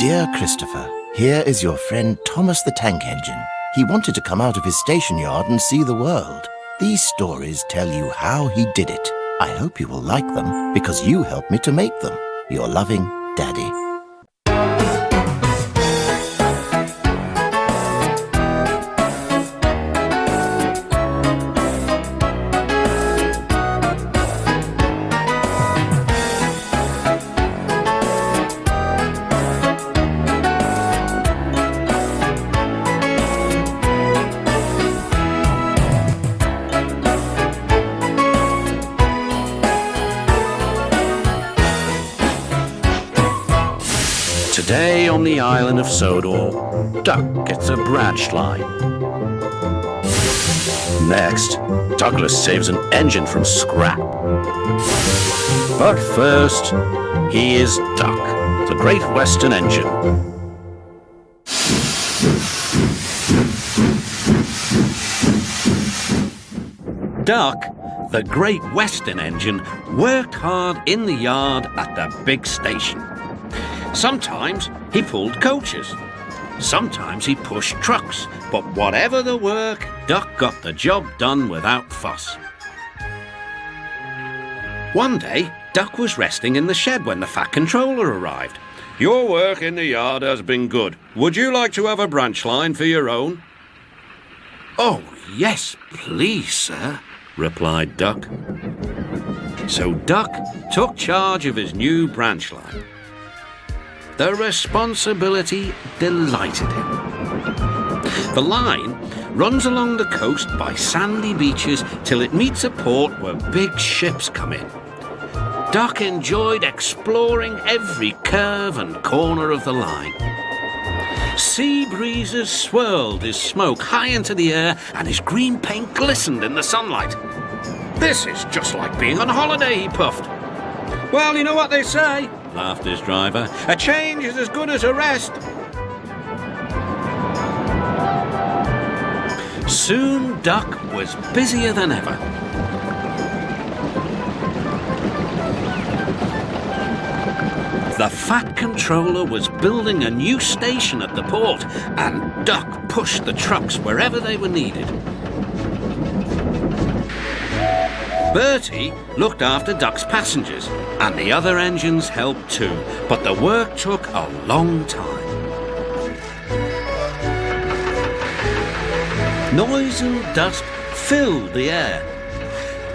Dear Christopher, here is your friend Thomas the Tank Engine. He wanted to come out of his station yard and see the world. These stories tell you how he did it. I hope you will like them because you helped me to make them. Your loving Daddy. Today on the island of Sodor, Duck gets a branch line. Next, Douglas saves an engine from scrap. But first, he is Duck, the Great Western Engine. Duck, the Great Western Engine, worked hard in the yard at the big station. Sometimes he pulled coaches. Sometimes he pushed trucks. But whatever the work, Duck got the job done without fuss. One day, Duck was resting in the shed when the Fat Controller arrived. "Your work in the yard has been good. Would you like to have a branch line for your own?" "Oh, yes, please, sir," replied Duck. So Duck took charge of his new branch line. The responsibility delighted him. The line runs along the coast by sandy beaches till it meets a port where big ships come in. Duck enjoyed exploring every curve and corner of the line. Sea breezes swirled his smoke high into the air and his green paint glistened in the sunlight. "This is just like being on holiday," he puffed. "Well, you know what they say," laughed his driver. "A change is as good as a rest." Soon Duck was busier than ever. The Fat Controller was building a new station at the port, and Duck pushed the trucks wherever they were needed. Bertie looked after Duck's passengers, and the other engines helped too, but the work took a long time. Noise and dust filled the air.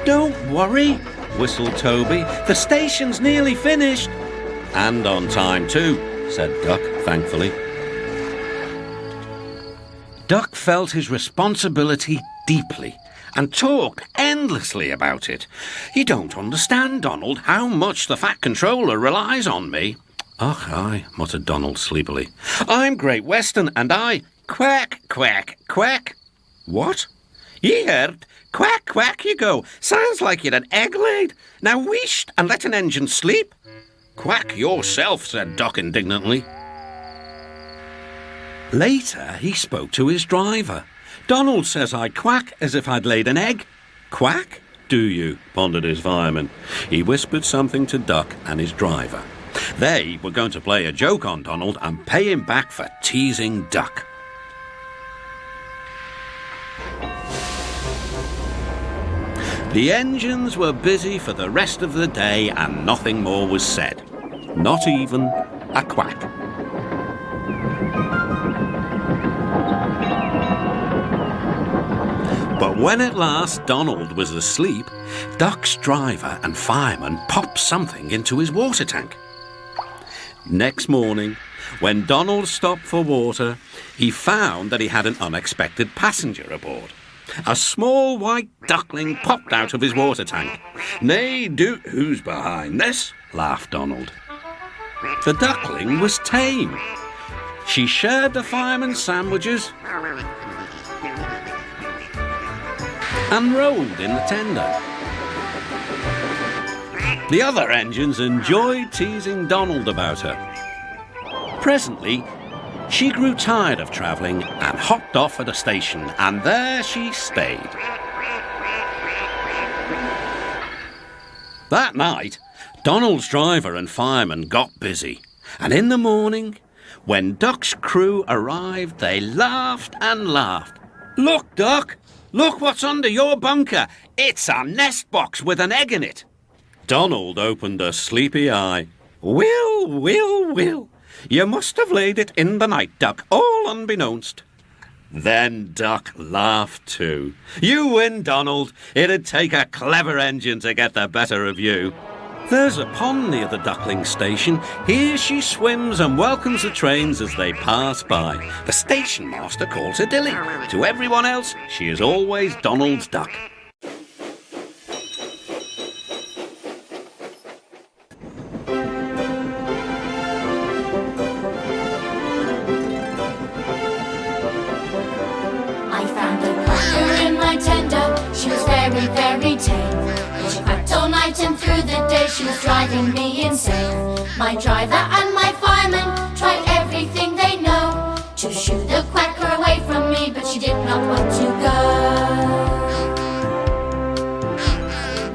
"Don't worry," whistled Toby, "the station's nearly finished." "And on time too," said Duck, thankfully. Duck felt his responsibility deeply and talked endlessly about it. "You don't understand, Donald, how much the Fat Controller relies on me." "Och, aye," muttered Donald sleepily. "I'm Great Western, and I—" "Quack, quack, quack." "What?" "Ye heard? Quack, quack you go. Sounds like you'd an egg laid. Now wheesht and let an engine sleep." "Quack yourself," said Duck indignantly. Later, he spoke to his driver. "Donald says I quack as if I'd laid an egg." "Quack, do you?" pondered his fireman. He whispered something to Duck and his driver. They were going to play a joke on Donald and pay him back for teasing Duck. The engines were busy for the rest of the day and nothing more was said. Not even a quack. But when at last Donald was asleep, Duck's driver and fireman popped something into his water tank. Next morning, when Donald stopped for water, he found that he had an unexpected passenger aboard. A small white duckling popped out of his water tank. "Nay, who's behind this?" laughed Donald. The duckling was tame. She shared the fireman's sandwiches and rolled in the tender. The other engines enjoyed teasing Donald about her. Presently, she grew tired of travelling and hopped off at a station, and there she stayed. That night, Donald's driver and fireman got busy, and in the morning, When Duck's crew arrived, they laughed and laughed. "Look, Duck! Look what's under your bunker! It's a nest box with an egg in it!" Donald opened a sleepy eye. Will. You must have laid it in the night, Duck, all unbeknownst." Then Duck laughed too. "You win, Donald. It'd take a clever engine to get the better of you." There's a pond near the duckling station. Here she swims and welcomes the trains as they pass by. The station master calls her Dilly. To everyone else, she is always Donald's duck. I found a quacker in my tender. She was very, very tame. She quacked all night and through the day. She was driving me insane. My driver and my fireman tried everything they know to shoo the quacker away from me, but she did not want to go.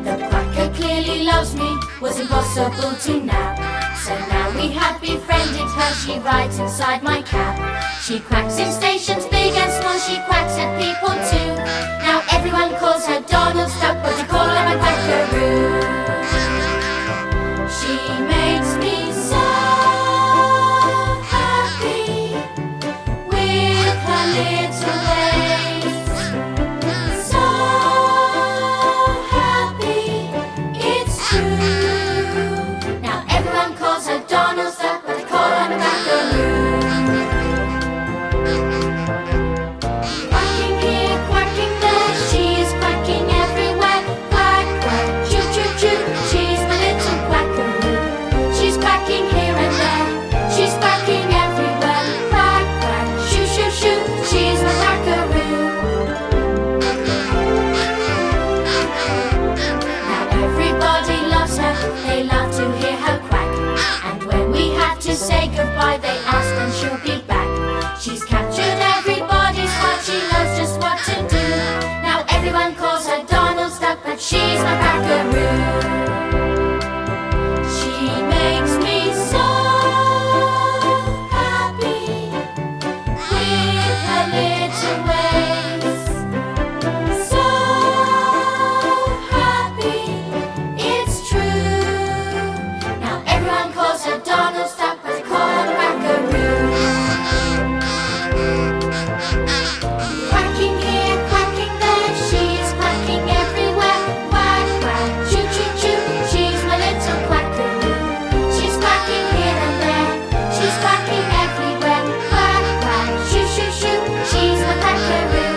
The quacker clearly loves me, was impossible to nab. So now we have befriended her, she rides inside my cab. She quacks in stations big and small, she quacks at people too. Now everyone calls her Donald's duck, but you call her a quackaroo. She makes me so happy with her little ways. So happy, it's true. Now everyone calls her Donald's duck, but I call her a quackaroo. Quacking here, quacking there, she's quacking everywhere. Quack, quack, choo, choo, choo, she's my little quackaroo. She's quacking here and there, she's quacking everywhere. Quack, quack, shoo, shoo, shoo, she's my quackaroo. Now everybody loves her, they love to hear her quack. And when we have to say goodbye, they ask when she'll be back. She's captured everybody's heart, she knows just what to do. Now everyone calls her Donald's duck, but she's my quackaroo. She makes me so happy with her little ways. So happy, it's true. Now everyone calls her Donald's duck, but I call her a quackaroo. Quacking here, quacking there, she's quacking everywhere. Quack, quack, choo, choo, choo, she's my little quackaroo. She's quacking here and there, she's quacking everywhere. Quack, quack, shoo, shoo, shoo, she's my quackaroo.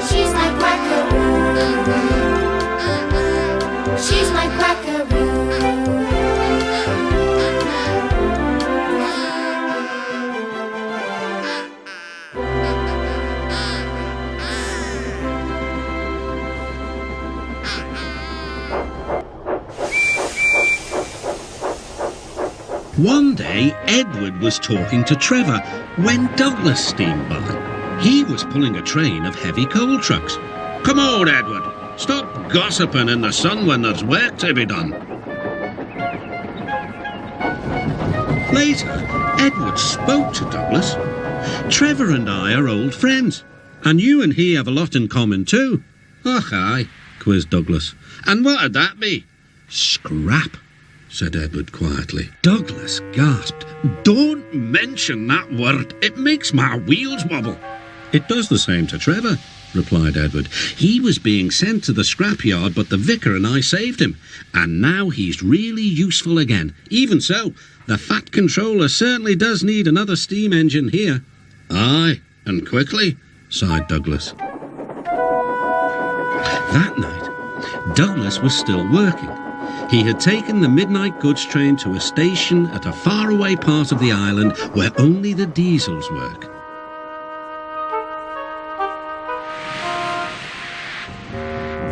She's my quackaroo. She's my quackaroo. One day, Edward was talking to Trevor when Douglas steamed by. He was pulling a train of heavy coal trucks. "Come on, Edward. Stop gossiping in the sun when there's work to be done." Later, Edward spoke to Douglas. "Trevor and I are old friends, and you and he have a lot in common too." "Och, aye," quizzed Douglas. "And what'd that be?" "Scrap," said Edward quietly. Douglas gasped. "Don't mention that word. It makes my wheels wobble." "It does the same to Trevor," replied Edward. "He was being sent to the scrapyard, but the vicar and I saved him. And now he's really useful again. Even so, the Fat Controller certainly does need another steam engine here." "Aye, and quickly," sighed Douglas. That night, Douglas was still working. He had taken the midnight goods train to a station at a faraway part of the island where only the diesels work.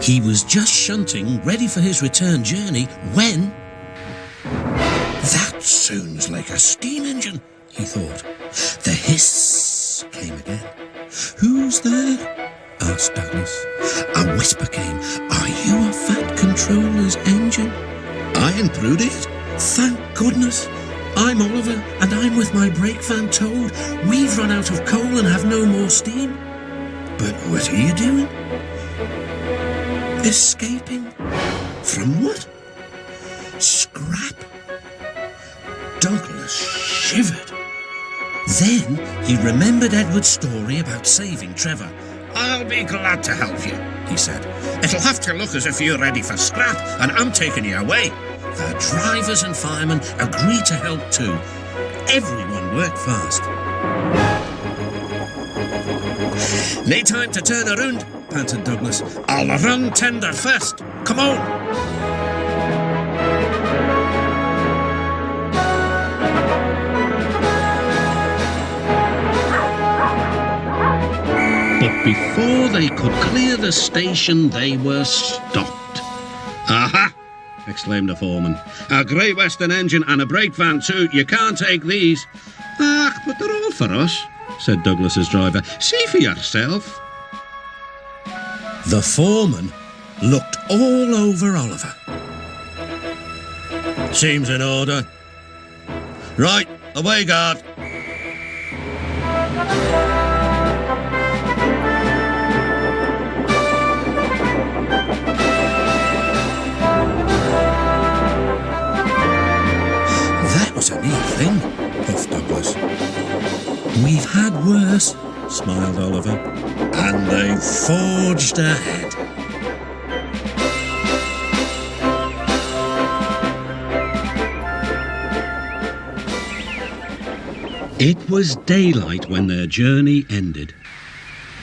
He was just shunting, ready for his return journey, when... "That sounds like a steam engine," he thought. The hiss came again. "Who's there?" asked Douglas. A whisper came. "Are you a Fat Controller's engine?" "Aye, and Prudy," Thank goodness. I'm Oliver, and I'm with my brake van towed. We've run out of coal and have no more steam. But what are you doing? Escaping? From what? Scrap? Douglas shivered. Then he remembered Edward's story about saving Trevor. "I'll be glad to help you," he said. "It'll have to look as if you're ready for scrap, and I'm taking you away." The drivers and firemen agreed to help too. Everyone worked fast. "No time to turn around," panted Douglas. "I'll run tender first. Come on." But before they could clear the station, they were stopped. "Aha!" exclaimed the foreman. "A Great Western engine and a brake van too. You can't take these." "Ah, but they're all for us," said Douglas's driver. "See for yourself." The foreman looked all over Oliver. "Seems in order. Right, away, guard." "That was a neat thing," puffed Douglas. "We've had worse," smiled Oliver. And they forged ahead. It was daylight when their journey ended.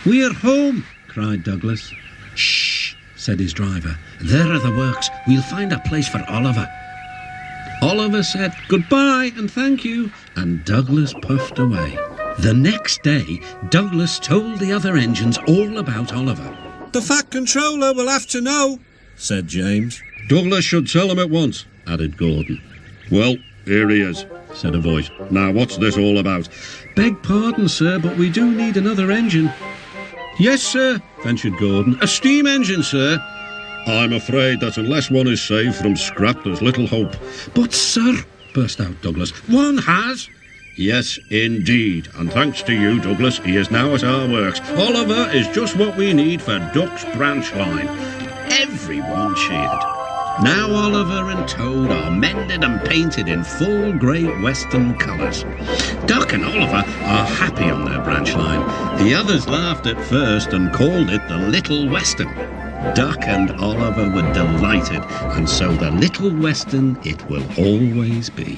"We're home," cried Douglas. "Shh," said his driver. "There are the works. We'll find a place for Oliver." Oliver said goodbye and thank you, and Douglas puffed away. The next day, Douglas told the other engines all about Oliver. "The Fat Controller will have to know," said James. Douglas should tell him at once, added Gordon. "Well, here he is," said a voice. "Now, what's this all about?" "Beg pardon, sir, but we do need another engine." "Yes, sir," ventured Gordon. "A steam engine, sir." "I'm afraid that unless one is saved from scrap, there's little hope." "But, sir," burst out Douglas, "one has." "Yes, indeed, and thanks to you, Douglas, he is now at our works. Oliver is just what we need for Duck's branch line." Everyone cheered. Now Oliver and Toad are mended and painted in full Great Western colours. Duck and Oliver are happy on their branch line. The others laughed at first and called it the Little Western. Duck and Oliver were delighted, and so the Little Western it will always be.